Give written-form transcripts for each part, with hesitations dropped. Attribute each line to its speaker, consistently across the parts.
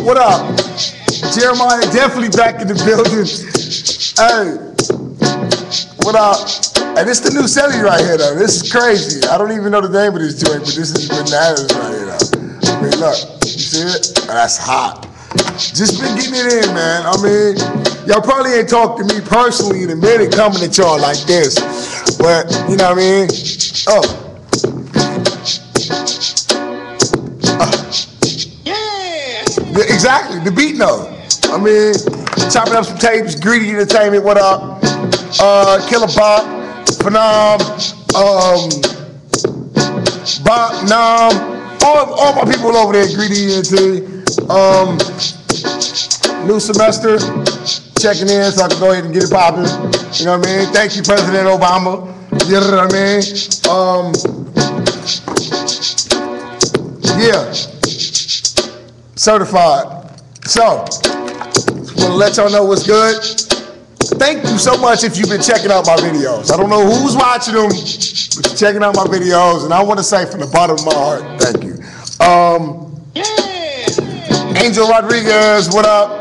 Speaker 1: What up? Jeremiah definitely back in the building. Hey, what up? And this the new Celly right here though. This is crazy. I don't even know the name of this joint, but this is bananas right here though. I mean, look, you see it? That's hot. Just been getting it in, man. I mean, y'all probably ain't talked to me personally in a minute coming at y'all like this. But, you know what I mean? Yeah! Exactly, the beat note. I mean, chopping up some tapes, Greedy Entertainment, what up? Killer Bob, Phenom, Bob, Nam, all my people over there, Greedy Entertainment. New semester, checking in so I can go ahead and get it popping. You know what I mean? Thank you, President Obama. You know what I mean? Yeah. Certified. So, just want to let y'all know what's good. Thank you so much if you've been checking out my videos. I don't know who's watching them, but you're checking out my videos, and I want to say from the bottom of my heart, thank you. Angel Rodriguez, what up?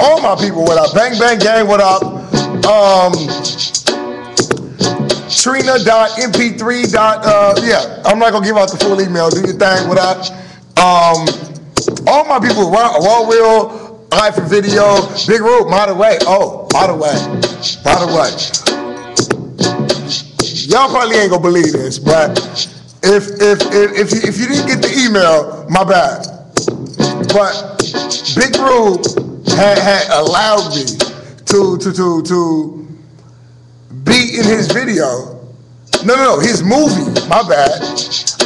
Speaker 1: All my people, what up? Bang Bang Gang, what up? Trina.mp3. Yeah, I'm not gonna give out the full email. Do your thing, what up? All my people, Raw Wheel, Eye for Video, Big Root, by the way. Oh, by the way. Y'all probably ain't gonna believe this, but if you didn't get the email, my bad. But Big Root had allowed me to be in his video. No, his movie, my bad.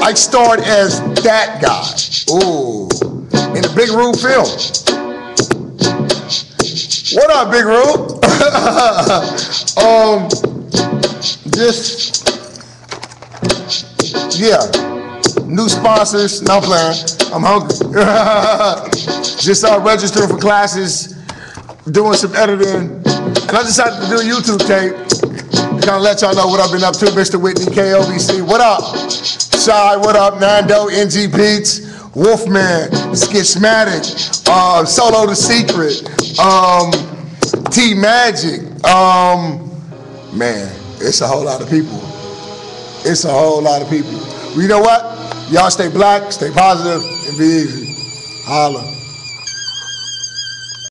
Speaker 1: I starred as that guy. Ooh, in the Big Root film. What up, Big Root? New sponsors, no playing. I'm hungry. Just registering for classes, doing some editing, and I decided to do a YouTube tape. Kind of let y'all know what I've been up to. Mr. Whitney, KOBC, what up? Shy, what up? Nando, NG Beats, Wolfman, Skitchmatic, Solo the Secret, T Magic. Man, it's a whole lot of people. It's a whole lot of people. Well, you know what? Y'all stay black, stay positive, and be easy. Holla.